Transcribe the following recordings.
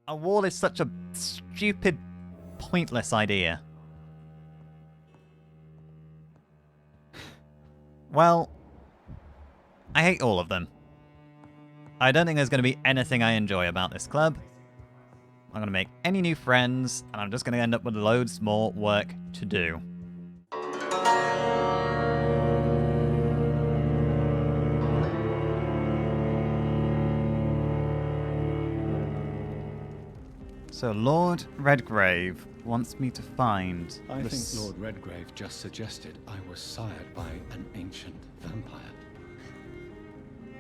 A wall is such a stupid, pointless idea. Well, I hate all of them. I don't think there's going to be anything I enjoy about this club. I'm not going to make any new friends, and I'm just going to end up with loads more work to do. So Lord Redgrave wants me to find... I think Lord Redgrave just suggested I was sired by an ancient vampire.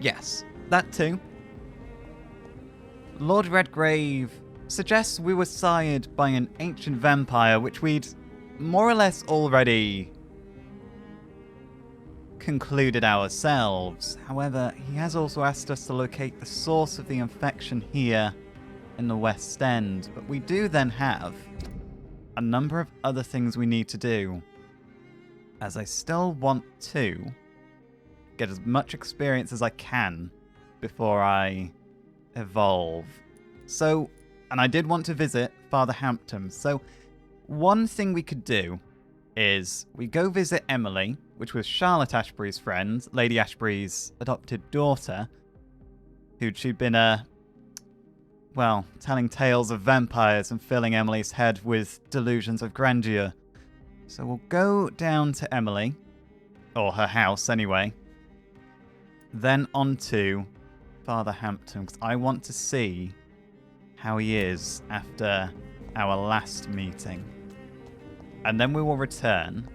Yes, that too. Lord Redgrave suggests we were sired by an ancient vampire, which we'd more or less already concluded ourselves. However, he has also asked us to locate the source of the infection here in the West End, but we do then have a number of other things we need to do, as I still want to get as much experience as I can before I evolve. So, and I did want to visit Father Hampton, so one thing we could do is we go visit Emily, which was Charlotte Ashbury's friend, Lady Ashbury's adopted daughter, she'd been telling tales of vampires and filling Emily's head with delusions of grandeur. So we'll go down to Emily, or her house anyway, then on to Father Hampton, because I want to see how he is after our last meeting. And then we will return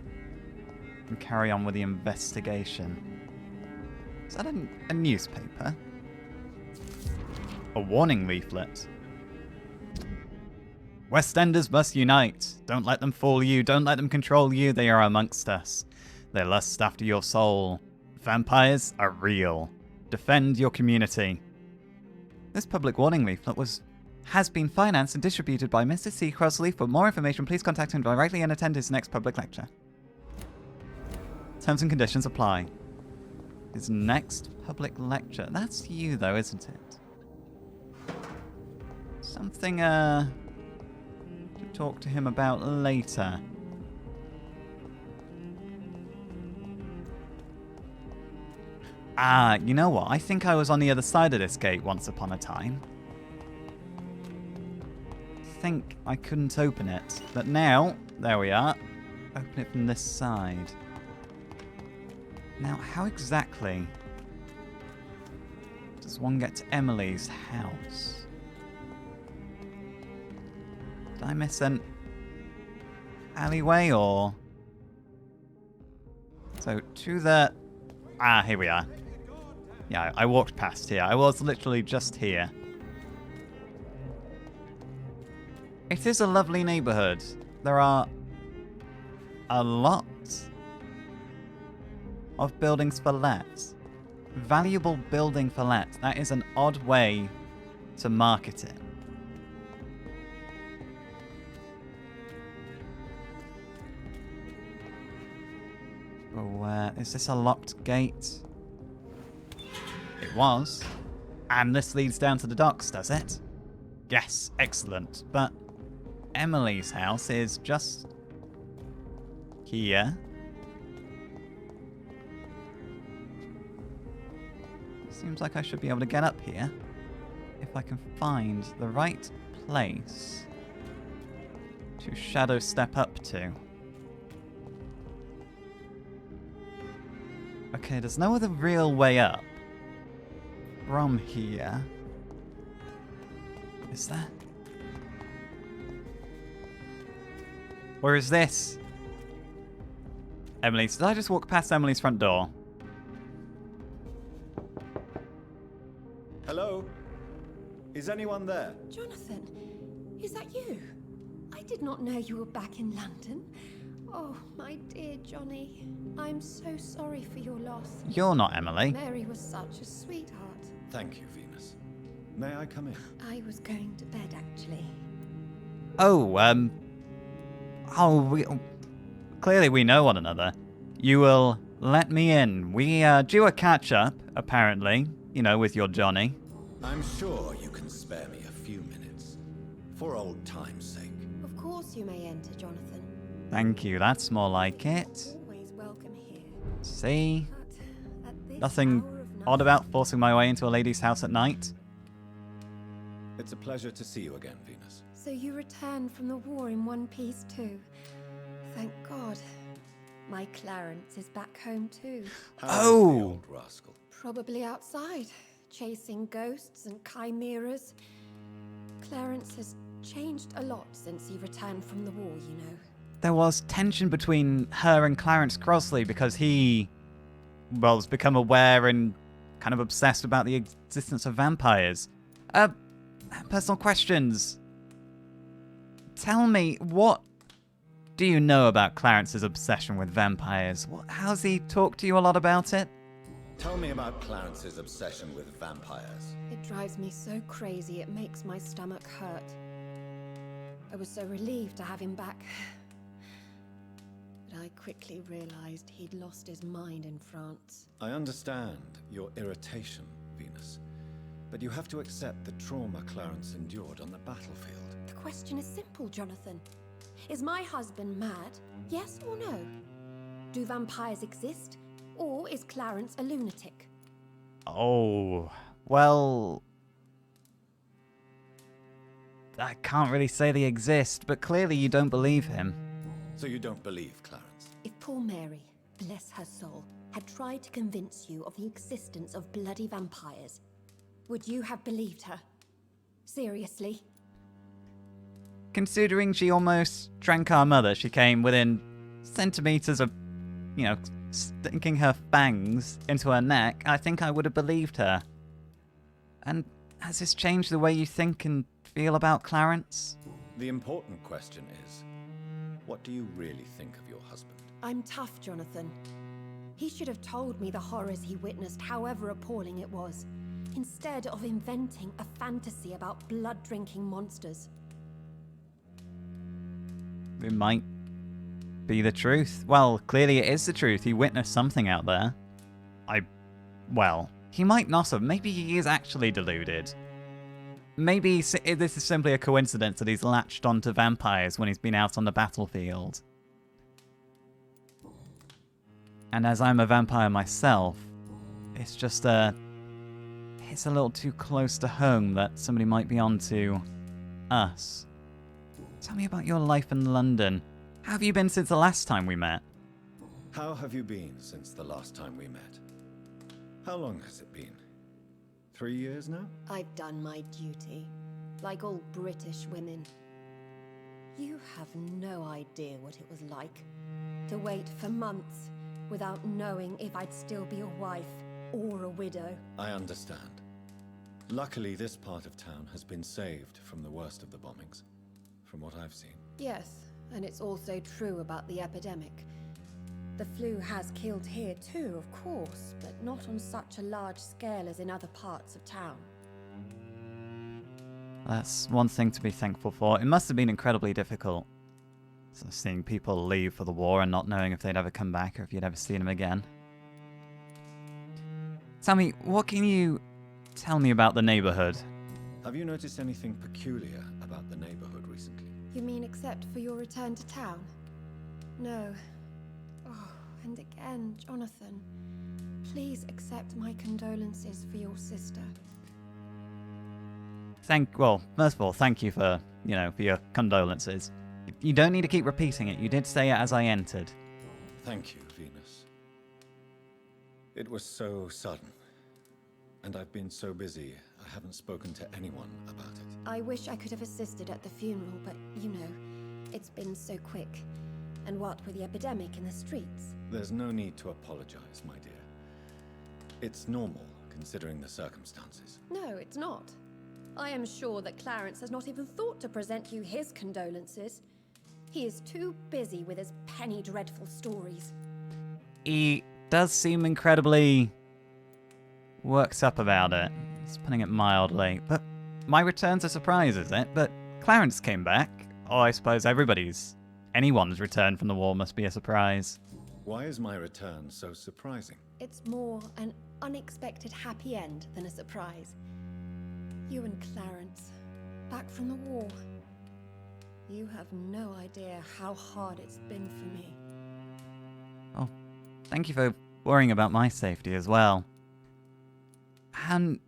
and carry on with the investigation. Is that a newspaper? A warning leaflet. West Enders must unite. Don't let them fool you. Don't let them control you. They are amongst us. They lust after your soul. Vampires are real. Defend your community. This public warning leaflet has been financed and distributed by Mr. C. Crossley. For more information, please contact him directly and attend his next public lecture. Terms and conditions apply. His next public lecture. That's you, though, isn't it? Something to talk to him about later. You know what? I think I was on the other side of this gate once upon a time. I think I couldn't open it. But now, there we are. Open it from this side. Now, how exactly does one get to Emily's house? Did I miss an alleyway or... So, to the... here we are. Yeah, I walked past here. I was literally just here. It is a lovely neighborhood. There are a lot of buildings for let. Valuable building for let. That is an odd way to market it. Oh, is this a locked gate? It was. And this leads down to the docks, does it? Yes, excellent. But Emily's house is just here. Seems like I should be able to get up here if I can find the right place to shadow step up to. Okay, there's no other real way up from here. Is there? Or is this? Emily's. Did I just walk past Emily's front door? Hello? Is anyone there? Jonathan, is that you? I did not know you were back in London. Oh, my dear Johnny. I'm so sorry for your loss. You're not Emily. Mary was such a sweetheart. Thank you, Venus. May I come in? I was going to bed, actually. Clearly we know one another. You will let me in. We do a catch-up, apparently, with your Johnny. I'm sure you can spare me a few minutes. For old time's sake. Of course you may enter, Jonathan. Thank you, that's more like it. Always welcome here. See? But at this Nothing hour of odd night- about forcing my way into a lady's house at night. It's a pleasure to see you again, Venus. So you returned from the war in one piece too. Thank God. My Clarence is back home too. How is the Oh. old rascal? Probably outside, chasing ghosts and chimeras. Clarence has changed a lot since he returned from the war, you know. There was tension between her and Clarence Crosley because he, well, has become aware and kind of obsessed about the existence of vampires. Personal questions. Tell me, what do you know about Clarence's obsession with vampires? How's he talked to you a lot about it? Tell me about Clarence's obsession with vampires. It drives me so crazy it makes my stomach hurt. I was so relieved to have him back. But I quickly realized he'd lost his mind in France. I understand your irritation, Venus. But you have to accept the trauma Clarence endured on the battlefield. The question is simple, Jonathan. Is my husband mad? Yes or no? Do vampires exist? Or is Clarence a lunatic? Oh, well, I can't really say they exist, but clearly you don't believe him. So you don't believe Clarence? If poor Mary, bless her soul, had tried to convince you of the existence of bloody vampires, would you have believed her? Seriously? Considering she almost drank our mother, she came within centimeters of, sticking her fangs into her neck, I think I would have believed her. And has this changed the way you think and feel about Clarence? The important question is, what do you really think of your husband? I'm tough, Jonathan. He should have told me the horrors he witnessed, however appalling it was, instead of inventing a fantasy about blood-drinking monsters. It might be the truth. Well, clearly it is the truth. He witnessed something out there. Well, he might not have. Maybe he is actually deluded. Maybe this is simply a coincidence that he's latched onto vampires when he's been out on the battlefield. And as I'm a vampire myself, it's just it's a little too close to home that somebody might be onto us. Tell me about your life in London. How have you been since the last time we met? How have you been since the last time we met? How long has it been? 3 years now? I've done my duty, like all British women. You have no idea what it was like to wait for months without knowing if I'd still be a wife or a widow. I understand. Luckily, this part of town has been saved from the worst of the bombings, from what I've seen. Yes, and it's also true about the epidemic. The flu has killed here too, of course, but not on such a large scale as in other parts of town. That's one thing to be thankful for. It must have been incredibly difficult. So seeing people leave for the war and not knowing if they'd ever come back or if you'd ever see them again. Tell me, what can you tell me about the neighborhood? Have you noticed anything peculiar about the neighborhood recently? You mean except for your return to town? No. Oh, and again, Jonathan. Please accept my condolences for your sister. Well, first of all, thank you for your condolences. You don't need to keep repeating it. You did say it as I entered. Thank you, Venus. It was so sudden. And I've been so busy, I haven't spoken to anyone about it. I wish I could have assisted at the funeral, but it's been so quick. And what with the epidemic in the streets? There's no need to apologize, my dear. It's normal, considering the circumstances. No, it's not. I am sure that Clarence has not even thought to present you his condolences. He is too busy with his penny dreadful stories. He does seem incredibly worked up about it. He's putting it mildly. But my return's a surprise, is it? But Clarence came back. Oh, I suppose anyone's return from the war must be a surprise. Why is my return so surprising? It's more an unexpected happy end than a surprise. You and Clarence, back from the war. You have no idea how hard it's been for me. Oh, thank you for worrying about my safety as well. And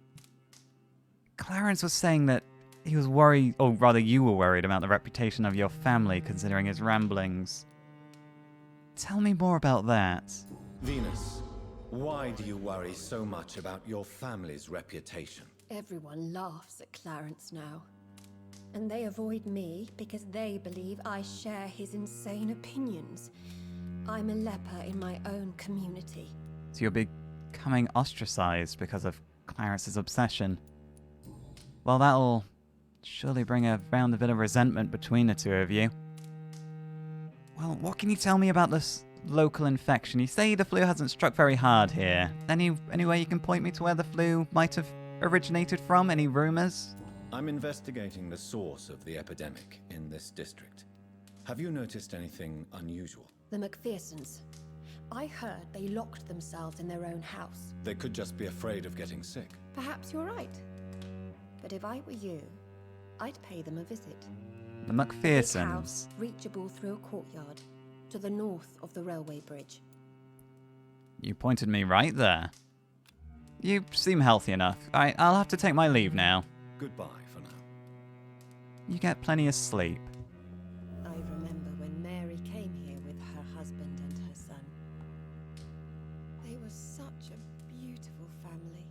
Clarence was saying that he was worried, or rather you were worried about the reputation of your family considering his ramblings. Tell me more about that. Venus, why do you worry so much about your family's reputation? Everyone laughs at Clarence now. And they avoid me because they believe I share his insane opinions. I'm a leper in my own community. So you're becoming ostracized because of Clarence's obsession. Well, that'll surely bring around a bit of resentment between the two of you. Well, what can you tell me about this local infection? You say the flu hasn't struck very hard here. Any way you can point me to where the flu might have originated from? Any rumors? I'm investigating the source of the epidemic in this district. Have you noticed anything unusual? The McPhersons. I heard they locked themselves in their own house. They could just be afraid of getting sick. Perhaps you're right. But if I were you, I'd pay them a visit. The Big McPhersons. house, reachable through a courtyard, to the north of the railway bridge. You pointed me right there. You seem healthy enough. I'll have to take my leave now. Goodbye for now. You get plenty of sleep. I remember when Mary came here with her husband and her son. They were such a beautiful family.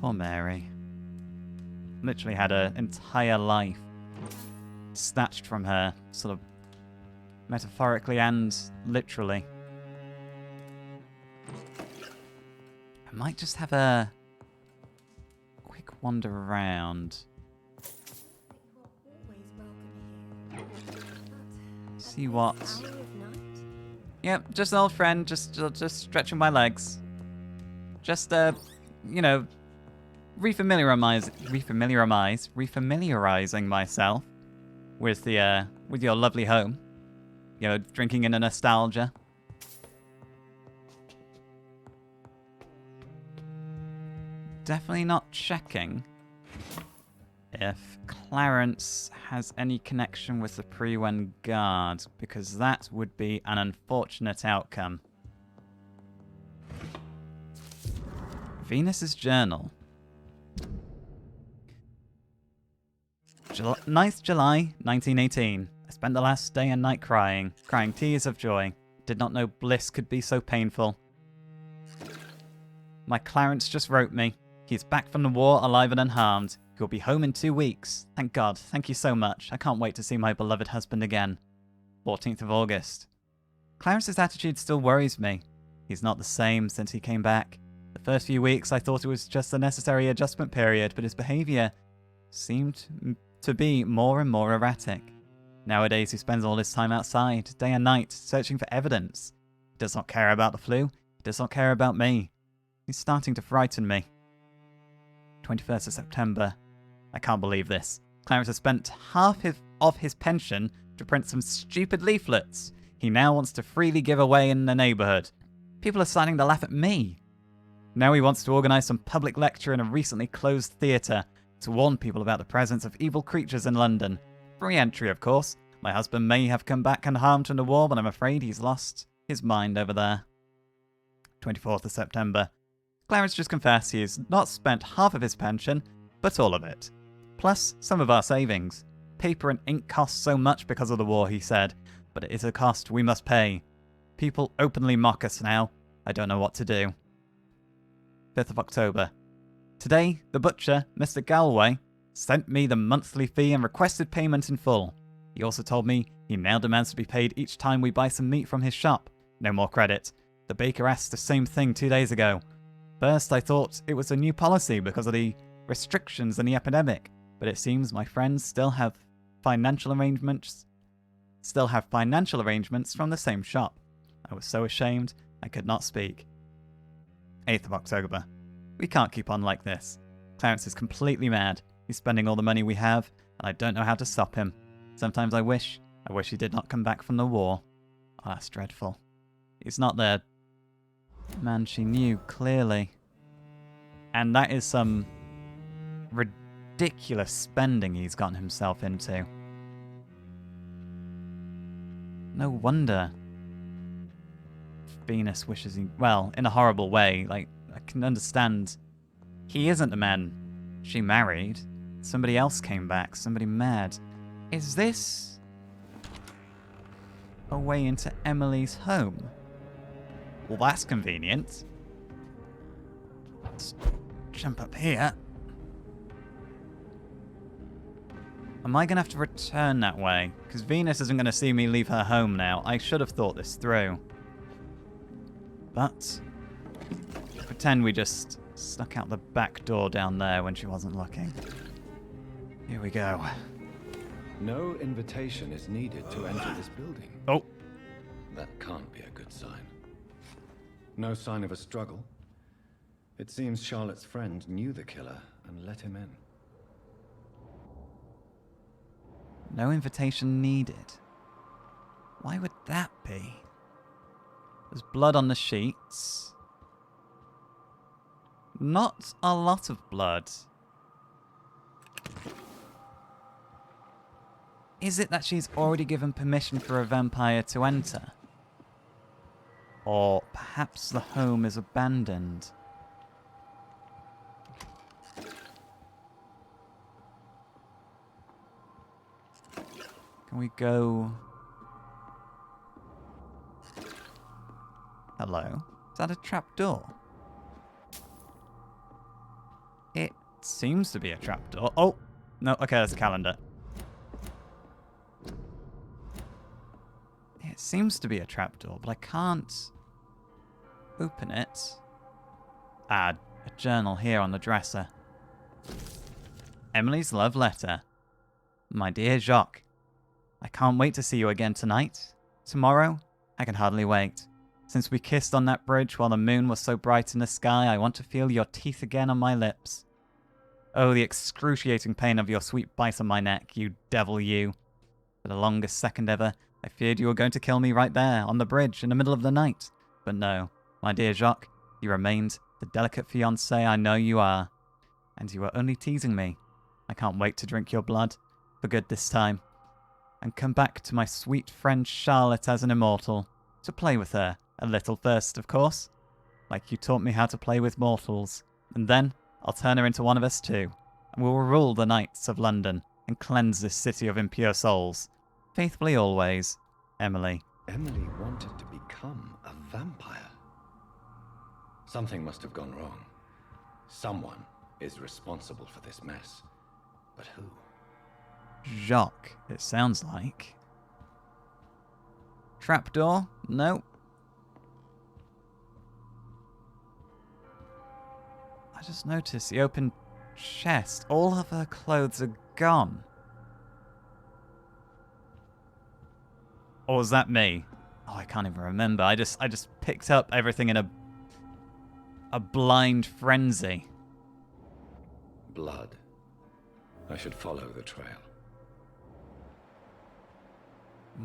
Poor Mary. Literally had her entire life snatched from her, sort of metaphorically and literally. I might just have a quick wander around. You are always welcome here. But See at what. this hour of night? Yep, just an old friend, just stretching my legs. Just refamiliarizing myself with your lovely home. You know, drinking in a nostalgia. Definitely not checking if Clarence has any connection with the Pre-Wen Guard, because that would be an unfortunate outcome. Venus's journal. 9th July, 1918. I spent the last day and night crying tears of joy. Did not know bliss could be so painful. My Clarence just wrote me. He's back from the war alive and unharmed. He'll be home in 2 weeks. Thank God. Thank you so much. I can't wait to see my beloved husband again. 14th of August. Clarence's attitude still worries me. He's not the same since he came back. The first few weeks I thought it was just a necessary adjustment period, but his behaviour seemed to be more and more erratic. Nowadays he spends all his time outside, day and night, searching for evidence. He does not care about the flu. He does not care about me. He's starting to frighten me. 21st of September. I can't believe this. Clarence has spent half of his pension to print some stupid leaflets he now wants to freely give away in the neighbourhood. People are starting to laugh at me. Now he wants to organise some public lecture in a recently closed theatre to warn people about the presence of evil creatures in London. Free entry, of course. My husband may have come back unharmed from the war, but I'm afraid he's lost his mind over there. 24th of September. Clarence just confessed he has not spent half of his pension, but all of it. Plus some of our savings. Paper and ink cost so much because of the war, he said, but it is a cost we must pay. People openly mock us now. I don't know what to do. 5th of October. Today, the butcher, Mr. Galway, sent me the monthly fee and requested payment in full. He also told me he now demands to be paid each time we buy some meat from his shop. No more credit. The baker asked the same thing 2 days ago. First, I thought it was a new policy because of the restrictions and the epidemic, but it seems my friends still have financial arrangements from the same shop. I was so ashamed I could not speak. 8th of October. We can't keep on like this. Clarence is completely mad. He's spending all the money we have, and I don't know how to stop him. Sometimes I wish he did not come back from the war. Oh, that's dreadful. He's not the man she knew, clearly. And that is some ridiculous spending he's gotten himself into. No wonder Venus wishes he... Well, in a horrible way. Like, I can understand. He isn't the man she married. Somebody else came back. Somebody mad. Is this a way into Emily's home? Well, that's convenient. Let's jump up here. Am I going to have to return that way? Because Venus isn't going to see me leave her home now. I should have thought this through. But pretend we just snuck out the back door down there when she wasn't looking. Here we go. No invitation is needed to enter this building. Oh. That can't be a good sign. No sign of a struggle. It seems Charlotte's friend knew the killer and let him in. No invitation needed. Why would that be? There's blood on the sheets. Not a lot of blood. Is it that she's already given permission for a vampire to enter? Or perhaps the home is abandoned. Can we go... Hello? Is that a trapdoor? It seems to be a trapdoor. Oh! No, okay, that's a calendar. It seems to be a trapdoor, but I can't open it. Ah, a journal here on the dresser. Emily's love letter. My dear Jacques, I can't wait to see you again tonight. Tomorrow, I can hardly wait. Since we kissed on that bridge while the moon was so bright in the sky, I want to feel your teeth again on my lips. Oh, the excruciating pain of your sweet bite on my neck, you devil you. For the longest second ever, I feared you were going to kill me right there, on the bridge, in the middle of the night. But no, my dear Jacques, you remained the delicate fiancé I know you are. And you were only teasing me. I can't wait to drink your blood, for good this time. And come back to my sweet friend Charlotte as an immortal, to play with her, a little first, of course, like you taught me how to play with mortals. And then, I'll turn her into one of us too, and we'll rule the nights of London, and cleanse this city of impure souls. Faithfully always, Emily. Emily wanted to become a vampire. Something must have gone wrong. Someone is responsible for this mess. But who? Jacques, it sounds like. Trapdoor? No. I just noticed the open chest. All of her clothes are gone. Or was that me? Oh, I can't even remember. I just picked up everything in a blind frenzy. Blood. I should follow the trail.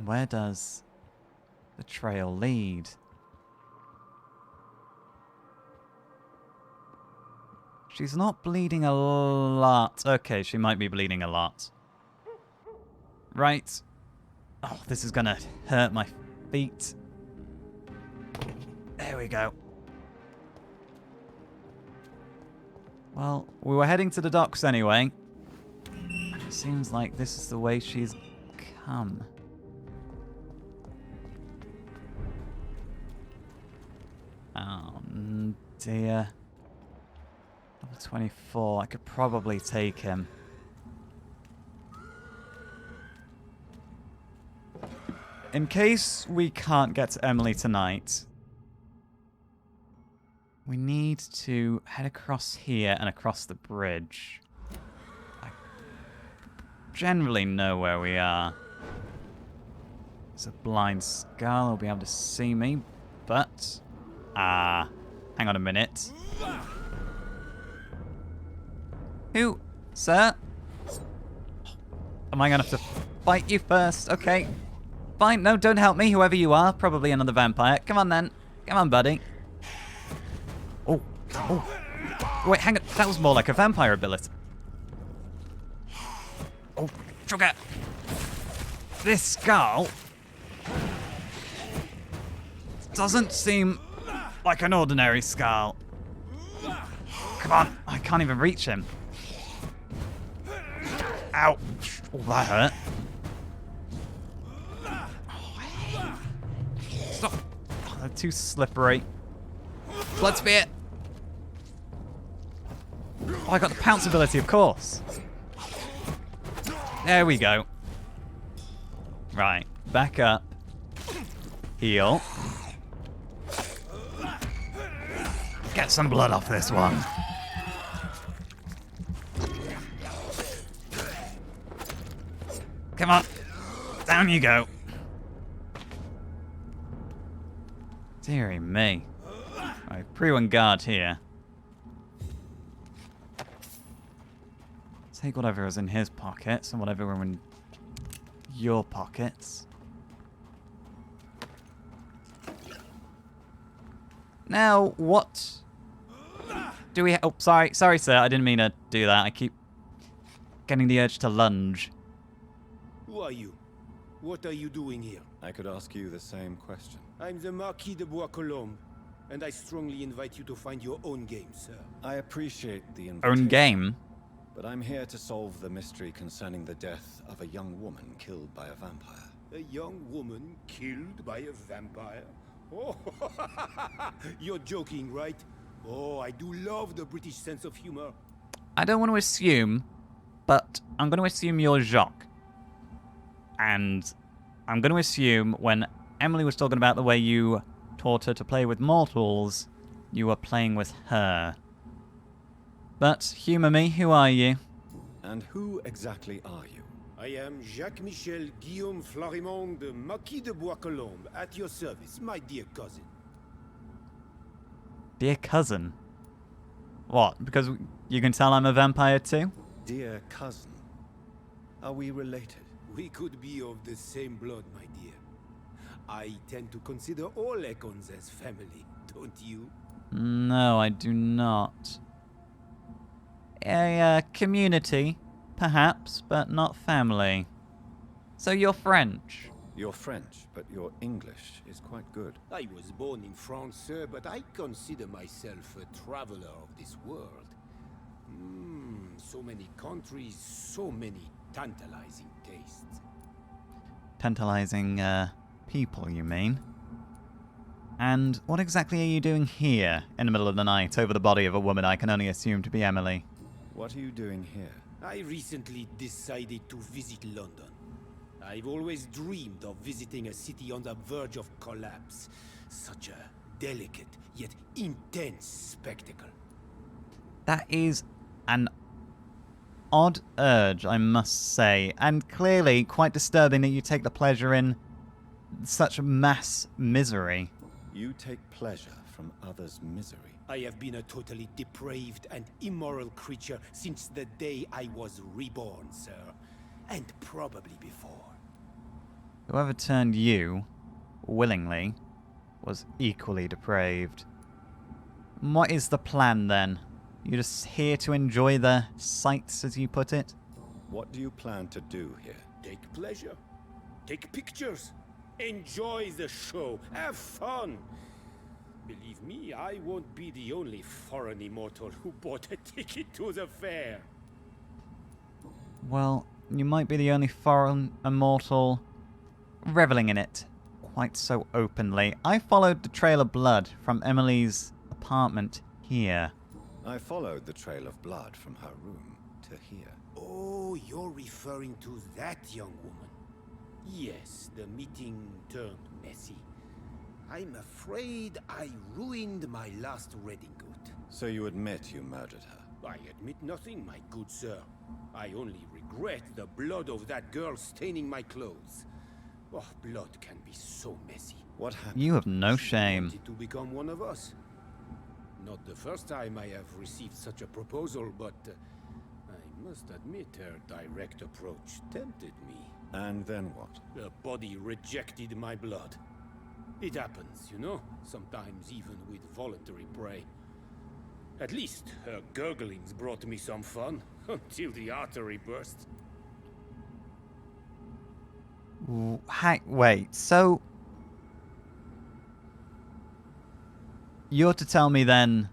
Where does the trail lead? She's not bleeding a lot. Okay, she might be bleeding a lot. Right. Oh, this is gonna hurt my feet. There we go. Well, we were heading to the docks anyway. It seems like this is the way she's come. Oh, dear. Level 24. I could probably take him. In case we can't get to Emily tonight, we need to head across here and across the bridge. I generally know where we are. There's a blind skull. He'll be able to see me, but... hang on a minute. Who? Sir? Am I gonna have to fight you first? Okay. Fine, no, don't help me, whoever you are. Probably another vampire. Come on, then. Come on, buddy. Oh. Oh. Wait, hang on. That was more like a vampire ability. Oh, sugar. This skull doesn't seem like an ordinary skull. Come on, I can't even reach him. Ow. Oh, that hurt. Stop. Oh, they're too slippery. Blood spear. Oh, I got the pounce ability, of course. There we go. Right, back up. Heal. Get some blood off this one. Come on. Down you go. Deary me. Right, pre-one guard here. Take whatever was in his pockets and whatever were in your pockets. Now, what do we... Oh, sorry, sir. I didn't mean to do that. I keep getting the urge to lunge. Who are you? What are you doing here? I could ask you the same question. I'm the Marquis de Bois-Colombes, and I strongly invite you to find your own game, sir. I appreciate the invitation. Own game? But I'm here to solve the mystery concerning the death of a young woman killed by a vampire. A young woman killed by a vampire? Oh, you're joking, right? Oh, I do love the British sense of humor. I don't want to assume, but I'm going to assume you're Jacques. And I'm going to assume when Emily was talking about the way you taught her to play with mortals, you were playing with her. But, humour me, who are you? And who exactly are you? I am Jacques-Michel Guillaume Florimond de Marquis de Bois-Colombes, at your service, my dear cousin. Dear cousin? What, because you can tell I'm a vampire too? Dear cousin. Are we related? We could be of the same blood, my dear. I tend to consider all Econs as family, don't you? No, I do not. A community, perhaps, but not family. So you're French? You're French, but your English is quite good. I was born in France, sir, but I consider myself a traveler of this world. So many countries, so many tantalizing tastes. Tantalizing, people, you mean? And what exactly are you doing here, in the middle of the night, over the body of a woman I can only assume to be Emily? What are you doing here? I recently decided to visit London. I've always dreamed of visiting a city on the verge of collapse. Such a delicate, yet intense spectacle. That is an odd urge, I must say, and clearly quite disturbing that you take the pleasure in such mass misery. You take pleasure from others' misery. I have been a totally depraved and immoral creature since the day I was reborn, sir. And probably before. Whoever turned you, willingly, was equally depraved. And what is the plan, then? You just here to enjoy the sights, as you put it? What do you plan to do here? Take pleasure. Take pictures. Enjoy the show. Have fun. Believe me, I won't be the only foreign immortal who bought a ticket to the fair. Well, you might be the only foreign immortal reveling in it quite so openly. I followed the trail of blood from Emily's apartment here. I followed the trail of blood from her room to here. Oh, you're referring to that young woman. Yes, the meeting turned messy. I'm afraid I ruined my last redingote. So you admit you murdered her? I admit nothing, my good sir. I only regret the blood of that girl staining my clothes. Oh, blood can be so messy. What happened? You have no She shame. wanted to become one of us. Not the first time I have received such a proposal, but I must admit her direct approach tempted me. And then what? The body rejected my blood. It happens, you know, sometimes even with voluntary prey. At least her gurglings brought me some fun, until the artery burst. Wait, so... you're to tell me then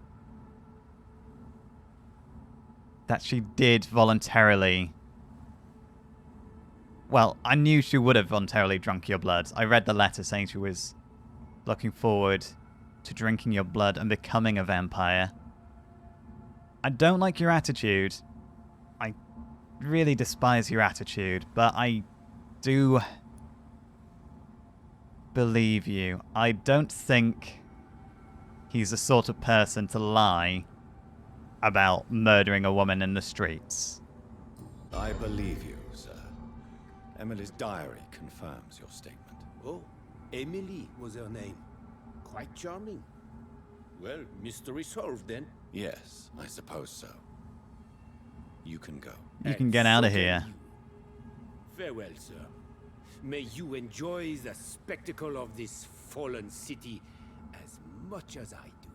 that she did voluntarily... Well, I knew she would have voluntarily drunk your blood. I read the letter saying she was looking forward to drinking your blood and becoming a vampire. I don't like your attitude. I really despise your attitude, but I do believe you. I don't think he's the sort of person to lie about murdering a woman in the streets. I believe you, sir. Emily's diary confirms your statement. Oh, Emily was her name. Quite charming. Well, mystery solved then. Yes, I suppose so. You can go. You can get out of so can here. you. Farewell, sir. May you enjoy the spectacle of this fallen city as much as I do.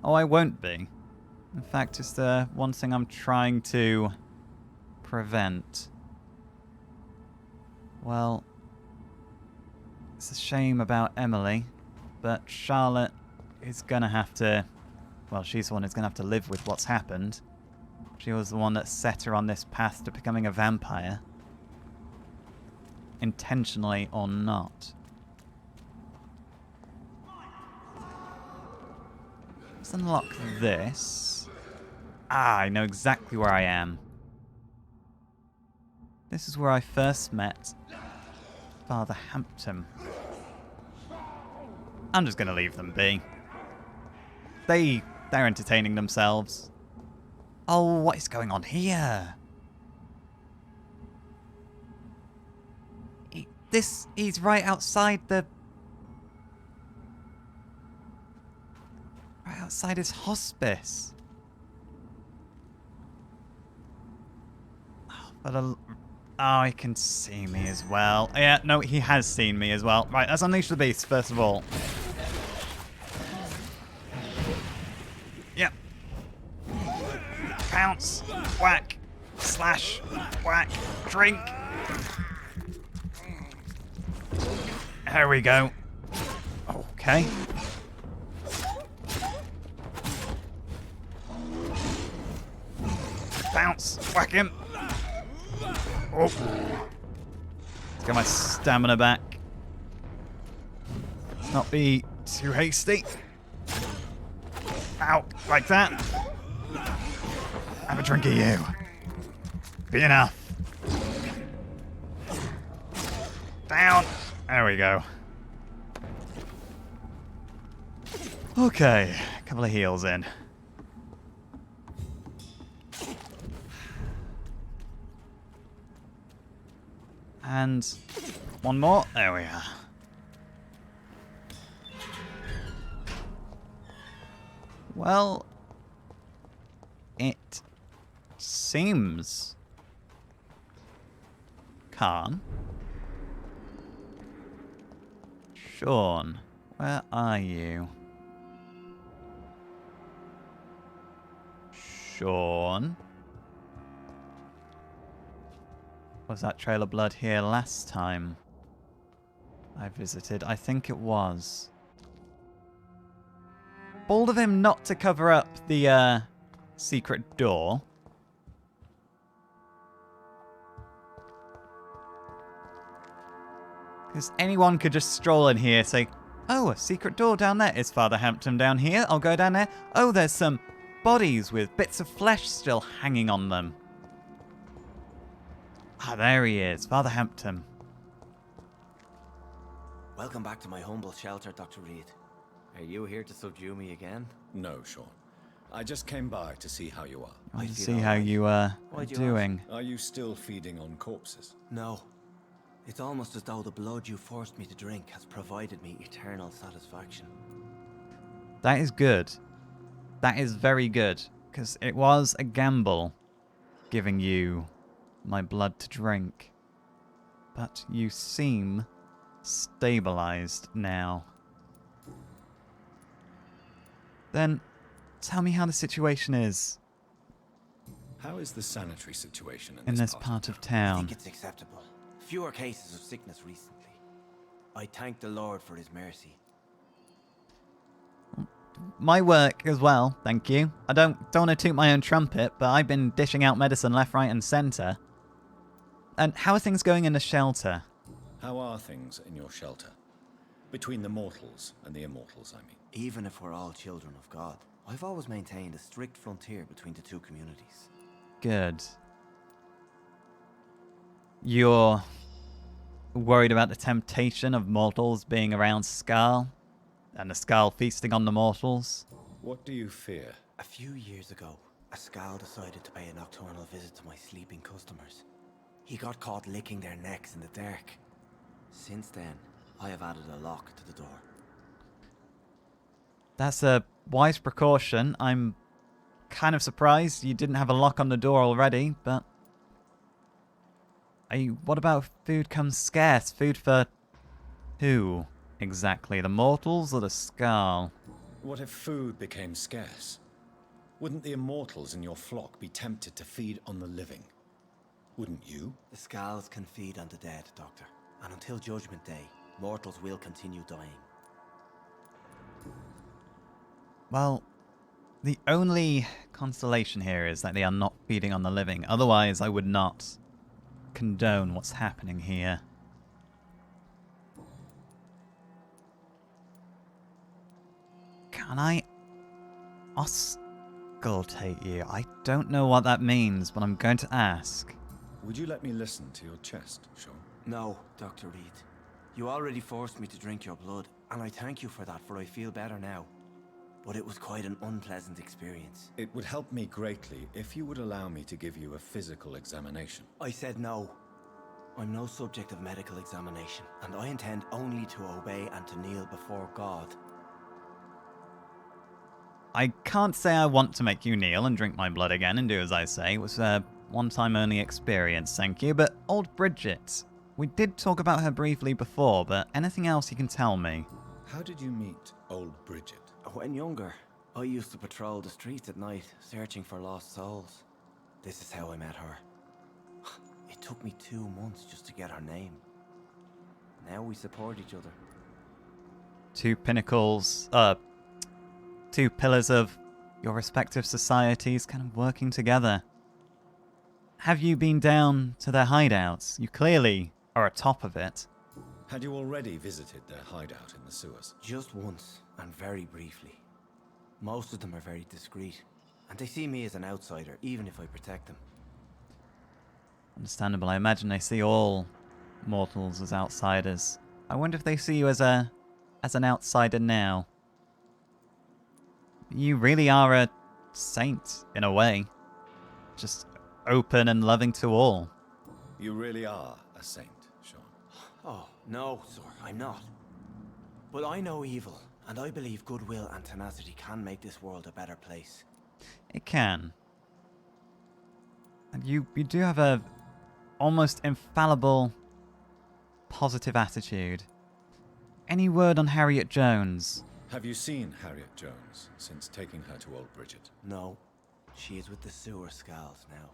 Oh, I won't be. In fact, it's the one thing I'm trying to prevent. Well, it's a shame about Emily, but Charlotte is gonna have to... Well, she's the one who's gonna have to live with what's happened. She was the one that set her on this path to becoming a vampire. Intentionally or not. Let's unlock this. Ah, I know exactly where I am. This is where I first met Father Hampton. I'm just gonna leave them be. They're entertaining themselves. Oh, what is going on here? He's right outside the... Right outside his hospice. Oh, but oh, he can see me as well. Yeah, no, he has seen me as well. Right, let's unleash the beast, first of all. Yep. Pounce. Whack. Slash. Whack. Drink. There we go. Okay. Bounce. Whack him. Oh. Let's get my stamina back. Let's not be too hasty. Ow. Like that. Have a drink of you. Be enough. Down. There we go. Okay. A couple of heals in. And one more. There we are. Well, it seems calm. Sean, where are you? Sean? Was that trail of blood here last time I visited? I think it was. Bold of him not to cover up the secret door. Because anyone could just stroll in here, say, oh, a secret door down there. Is Father Hampton down here? I'll go down there. Oh, there's some bodies with bits of flesh still hanging on them. Ah, there he is, Father Hampton. Welcome back to my humble shelter, Dr. Reed. Are you here to subdue me again? No, Sean. I just came by to see how you are. I want to feel see how alright. you are Why'd you doing. Are you still feeding on corpses? No. It's almost as though the blood you forced me to drink has provided me eternal satisfaction. That is good. That is very good. Because it was a gamble giving you my blood to drink. But you seem stabilized now. Then tell me how the situation is How is the sanitary situation in this part of town. I think it's acceptable. Fewer cases of sickness recently. I thank the Lord for his mercy. my work as well, thank you. I don't want to toot my own trumpet, but I've been dishing out medicine left, right, and centre. And how are things going in the shelter? How are things in your shelter? Between the mortals and the immortals, I mean. Even if we're all children of God, I've always maintained a strict frontier between the two communities. Good. You're worried about the temptation of mortals being around Skarl? And the Skarl feasting on the mortals? What do you fear? A few years ago, a Skarl decided to pay a nocturnal visit to my sleeping customers. He got caught licking their necks in the dark. Since then, I have added a lock to the door. That's a wise precaution. I'm kind of surprised you didn't have a lock on the door already, but... what about if food comes scarce? Food for who, exactly? The mortals or the Skarl? What if food became scarce? Wouldn't the immortals in your flock be tempted to feed on the living? Wouldn't you? The Skarls can feed on the dead, Doctor. And until Judgment Day, mortals will continue dying. Well, the only consolation here is that they are not feeding on the living. Otherwise, I would not condone what's happening here. Can I auscultate you? I don't know what that means, but I'm going to ask. Would you let me listen to your chest, Sean? No, Dr. Reed. You already forced me to drink your blood, and I thank you for that, for I feel better now. But it was quite an unpleasant experience. It would help me greatly if you would allow me to give you a physical examination. I said no. I'm no subject of medical examination, and I intend only to obey and to kneel before God. I can't say I want to make you kneel and drink my blood again and do as I say. It was a one-time only experience, thank you. But old Bridget, we did talk about her briefly before, but anything else you can tell me? How did you meet old Bridget? When younger, I used to patrol the streets at night, searching for lost souls. This is how I met her. It took me 2 months just to get her name. Now we support each other. Two pinnacles, two pillars of your respective societies kind of working together. Have you been down to their hideouts? You clearly are atop of it. Had you already visited their hideout in the sewers? Just once, and very briefly. Most of them are very discreet, and they see me as an outsider, even if I protect them. Understandable. I imagine they see all mortals as outsiders. I wonder if they see you as an outsider now. You really are a saint, in a way. Just open and loving to all. You really are a saint, Sean. Oh, no, sir, I'm not. But I know evil, and I believe goodwill and tenacity can make this world a better place. It can. And you do have a almost infallible positive attitude. Any word on Harriet Jones? Have you seen Harriet Jones since taking her to old Bridget? No, she is with the sewer Skarls now.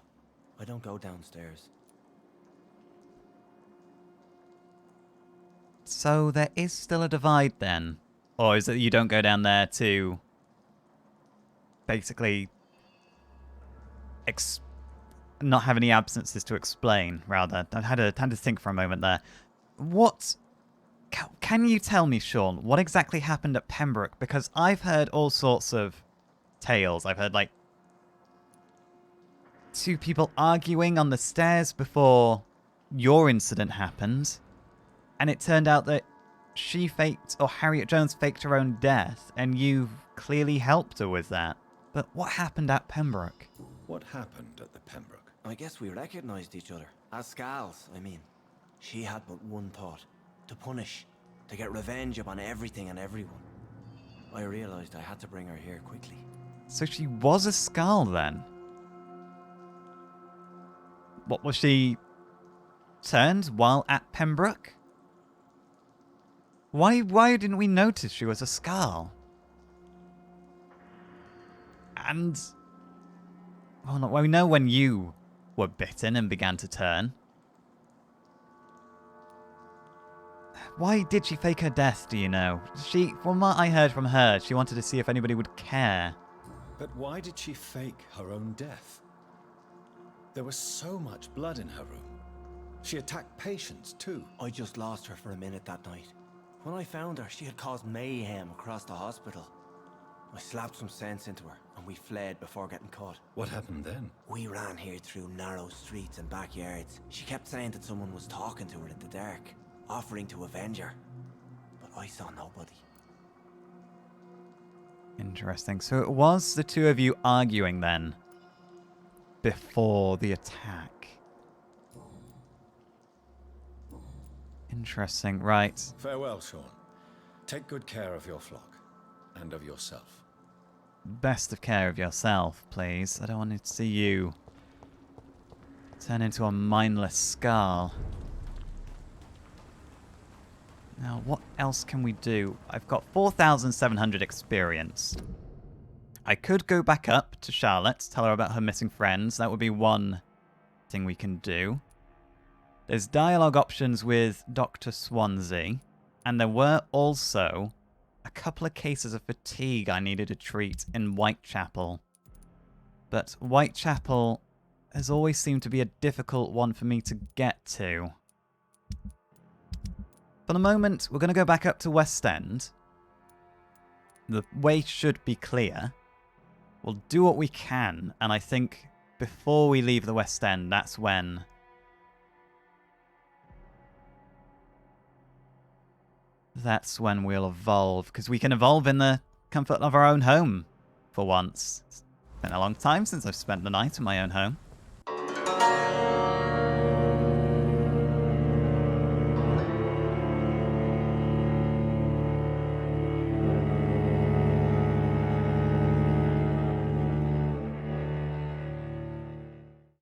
I don't go downstairs. So there is still a divide then? Or is it you don't go down there to basically not have any absences to explain, rather? I had to think for a moment there. What... Can you tell me, Sean, what exactly happened at Pembroke? Because I've heard all sorts of tales. I've heard, like, two people arguing on the stairs before your incident happened. And it turned out that she faked, or Harriet Jones faked her own death, and you clearly helped her with that. But what happened at Pembroke? What happened at the Pembroke? I guess we recognized each other. As Skarls, I mean. She had but one thought. To punish. To get revenge upon everything and everyone. I realized I had to bring her here quickly. So she was a Skarl then? What, was she turned while at Pembroke? Why didn't we notice she was a Skarl? And... well, we know when you were bitten and began to turn. Why did she fake her death, do you know? From what I heard from her, she wanted to see if anybody would care. But why did she fake her own death? There was so much blood in her room. She attacked patients, too. I just lost her for a minute that night. When I found her, she had caused mayhem across the hospital. I slapped some sense into her, and we fled before getting caught. What happened then? We ran here through narrow streets and backyards. She kept saying that someone was talking to her in the dark, offering to avenge her. But I saw nobody. Interesting. So it was the two of you arguing then, before the attack. Interesting, right. Farewell, Sean. Take good care of your flock, and of yourself. Best of care of yourself, please. I don't want to see you turn into a mindless skull. Now, what else can we do? I've got 4,700 experience. I could go back up to Charlotte, tell her about her missing friends. That would be one thing we can do. There's dialogue options with Dr. Swansea. And there were also a couple of cases of fatigue I needed to treat in Whitechapel. But Whitechapel has always seemed to be a difficult one for me to get to. For the moment, we're going to go back up to West End. The way should be clear. We'll do what we can, and I think before we leave the West End, that's when we'll evolve, because we can evolve in the comfort of our own home for once. It's been a long time since I've spent the night in my own home.